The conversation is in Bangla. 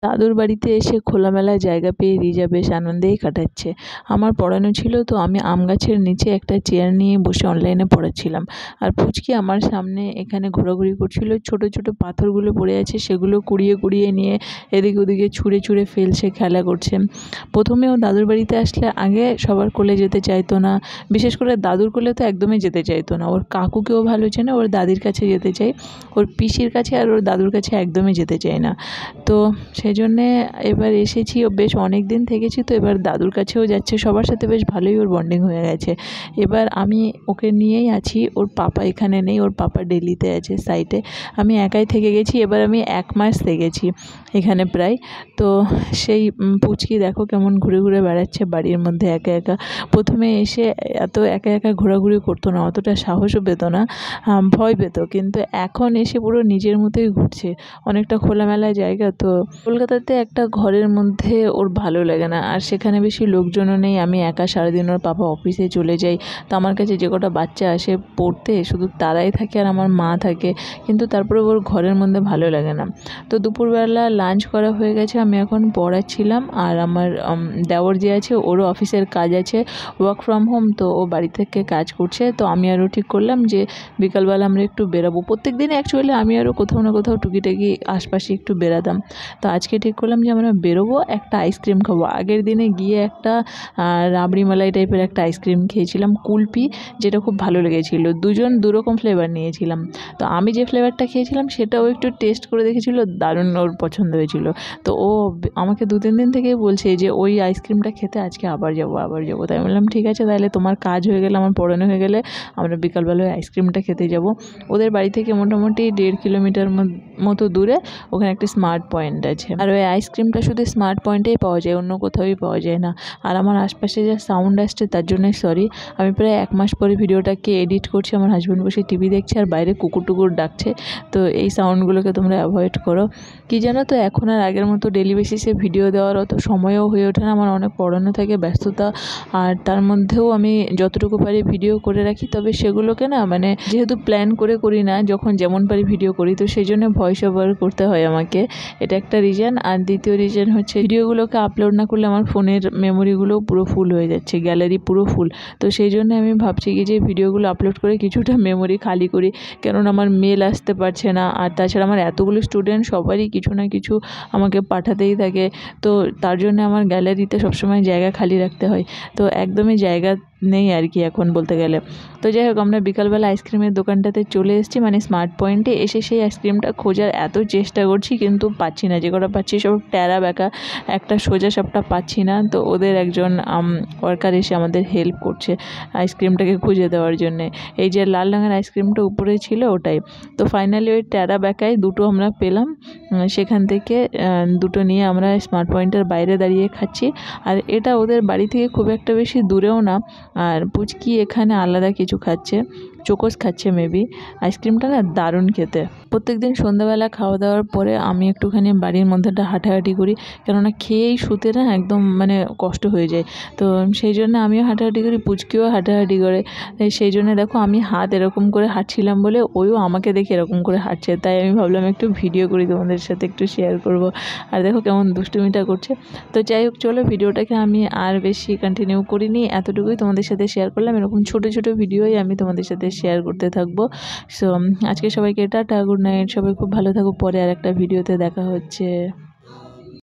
দাদুর বাড়িতে এসে খোলামেলা জায়গা পেয়ে রিজা বেশ আনন্দেই কাটাচ্ছে। আমার পড়ানো ছিল, তো আমি আম গাছের নিচে একটা চেয়ার নিয়ে বসে অনলাইনে পড়াচ্ছিলাম। আর পুচকি আমার সামনে এখানে ঘোরাঘুরি করছিল। ছোট ছোট পাথরগুলো পড়ে আছে, সেগুলো কুড়িয়ে কুড়িয়ে নিয়ে এদিক ওদিকে ছুঁড়ে ছুঁড়ে ফেলছে, খেলা করছে। প্রথমে ও দাদুর বাড়িতে আসলে আগে সবার কোলে যেতে চাইতো না, বিশেষ করে দাদুর কোলে তো একদমই যেতে চাইতো না। ওর কাকুকেও ভালো চেনে, ওর দাদির কাছে যেতে চাই, ওর পিসির কাছে আর ওর দাদুর কাছে একদমই যেতে চায় না। তো সেই জন্যে এবার এসেছি, ও বেশ অনেক দিন থেকেছি, তো এবার দাদুর কাছেও যাচ্ছে। সবার সাথে বেশ ভালোই ওর বন্ডিং হয়ে গেছে। এবার আমি ওকে নিয়েই আছি, ওর পাপা এখানে নেই, ওর পাপা দিল্লিতে আছে সাইটে। আমি একাই থেকে গেছি, এবার আমি 1 মাস থেকেছি এখানে প্রায়। তো সেই পুচকি দেখো কেমন ঘুরে ঘুরে বেড়াচ্ছে বাড়ির মধ্যে একা একা। প্রথমে এসে এত একা একা ঘোরাঘুরি করতো না, অতটা সাহসও পেত না, ভয় পেত। কিন্তু এখন এসে পুরো নিজের মতোই ঘুরছে। অনেকটা খোলামেলা জায়গা তো। কলকাতাতে একটা ঘরের মধ্যে ওর ভালো লাগে না, আর সেখানে বেশি লোকজনও নেই। আমি একা সারাদিন, ওর পাপা অফিসে চলে যাই, তো আমার কাছে যে কটা বাচ্চা আসে পড়তে শুধু তারাই থাকে আর আমার মা থাকে, কিন্তু তারপরে ওর ঘরের মধ্যে ভালো লাগে না। তো দুপুরবেলা লাঞ্চ করা হয়ে গেছে, আমি এখন পড়াচ্ছিলাম। আর আমার দেওর যে আছে, ওরও অফিসের কাজ আছে, ওয়ার্ক ফ্রম হোম, তো ও বাড়ি থেকে কাজ করছে। তো আমি আরও ঠিক করলাম যে বিকালবেলা আমরা একটু বেরাবো। প্রত্যেক দিন অ্যাকচুয়ালি আমি আরও কোথাও না কোথাও টুকিটাকি আশপাশে একটু বেরাতাম। তো আজকে ঠিক করলাম যে আমরা বেরোবো, একটা আইসক্রিম খাবো। আগের দিনে গিয়ে একটা রাবড়ি মালাই টাইপের একটা আইসক্রিম খেয়েছিলাম, কুলপি, যেটা খুব ভালো লেগেছিলো। দুজন দুরকম ফ্লেভার নিয়েছিলাম। তো আমি যে ফ্লেভারটা খেয়েছিলাম সেটাও একটু টেস্ট করে দেখেছিল, দারুণ ওর পছন্দ হয়েছিল। তো ও আমাকে 2-3 দিন থেকেই বলছে যে ওই আইসক্রিমটা খেতে আজকে আবার যাবো আবার যাবো। তাই আমি বললাম ঠিক আছে, তাহলে তোমার কাজ হয়ে গেলে, আমার পড়ানো হয়ে গেলে আমরা বিকালবেলায় আইসক্রিমটা খেতে যাব। ওদের বাড়ি থেকে মোটামুটি 1.5 কিলোমিটার মতো দূরে ওখানে একটা স্মার্ট পয়েন্ট আছে। আর ওই আইসক্রিমটা শুধু স্মার্ট পয়েন্টেই পাওয়া যায়, অন্য কোথাওই পাওয়া যায় না। আর আমার আশপাশে যা সাউন্ড আসছে তার জন্যই সরি। আমি প্রায় 1 মাস পরে ভিডিওটাকে এডিট করছি, আমার হাজব্যান্ড বসে টিভি দেখছে আর বাইরে কুকুর টুকুর ডাকছে। তো এই সাউন্ডগুলোকে তোমরা অ্যাভয়েড করো। কি জানো তো, এখন আর আগের মতো ডেলি বেসিসে ভিডিও দেওয়ার অত সময়ও হয়ে ওঠে না, আমার অনেক পড়ানো থাকে, ব্যস্ততা। আর তার মধ্যেও আমি যতটুকু পারি ভিডিও করে রাখি, তবে সেগুলোকে না মানে যেহেতু প্ল্যান করে করি না, যখন যেমন পারি ভিডিও করি, তো সেই জন্য ভয়েস ওভার করতে হয় আমাকে। এটা একটা রিজন। আর দ্বিতীয় রিজন হচ্ছে ভিডিওগুলোকে আপলোড না করলে আমার ফোনের মেমোরিগুলো পুরো ফুল হয়ে যাচ্ছে, গ্যালারি পুরো ফুল। তো সেই জন্য আমি ভাবছি কি যে ভিডিওগুলো আপলোড করে কিছুটা মেমোরি খালি করি, কেননা আমার মেল আসতে পারছে না। আর তাছাড়া আমার এতগুলো স্টুডেন্ট, সবারই কিছু না কিছু আমাকে পাঠাতেই থাকে, তো তার জন্য আমার গ্যালারিতে সবসময় জায়গা খালি রাখতে হয়। তো একদমই জায়গা নেই আর কি এখন বলতে গেলে। তো যাই হোক, আমরা বিকালবেলা আইসক্রিমের দোকানটাতে চলে এসেছি, মানে স্মার্ট পয়েন্টে। এসে সেই আইসক্রিমটা খোঁজার এত চেষ্টা করছি, কিন্তু পাচ্ছি না। যে কটা পাচ্ছি সব ট্যারা ব্যাকা, একটা সোজা সাপটা পাচ্ছি না। তো ওদের একজন ওয়ার্কার এসে আমাদের হেল্প করছে আইসক্রিমটাকে খুঁজে দেওয়ার জন্যে। এই যে লাল রঙের আইসক্রিমটা উপরে ছিল ওটাই। তো ফাইনালি ওই ট্যারা ব্যাকায় দুটো আমরা পেলাম। সেখান থেকে দুটো নিয়ে আমরা স্মার্ট পয়েন্টের বাইরে দাঁড়িয়ে খাচ্ছি। আর এটা ওদের বাড়ি থেকে খুব একটা বেশি দূরেও না। আর পুচকি এখানে আলাদা কিছু খাচ্ছে, চোকোস খাচ্ছে মেবি। আইসক্রিমটা না দারুণ খেতে। প্রত্যেকদিন সন্ধ্যাবেলা খাওয়া দাওয়ার পরে আমি একটুখানি বাড়ির মধ্যেটা হাঁটাহাঁটি করি, কেননা খেয়েই শুতে না একদম মানে কষ্ট হয়ে যায়। তো সেই জন্য আমিও হাঁটাহাঁটি করি, পুচকিও হাঁটাহাঁটি করে। সেই জন্য দেখো আমি হাত এরকম করে হাঁটছিলাম বলে ওইও আমাকে দেখে এরকম করে হাঁটছে। তাই আমি ভাবলাম একটু ভিডিও করি, তোমাদের সাথে একটু শেয়ার করব। আর দেখো কেমন দুষ্টুমিটা করছে। তো যাই হোক, চলো ভিডিওটাকে আমি আর বেশি কন্টিনিউ করিনি, এতটুকুই তোমাদের সাথে শেয়ার করলাম। এরকম ছোট ছোট ভিডিওই আমি তোমাদের সাথে শেয়ার করতে থাকবো। সো আজকে সবাইকে টাটা, গুড নাইট, সবাই খুব ভালো থাকো। পরে আর একটা ভিডিওতে দেখা হচ্ছে।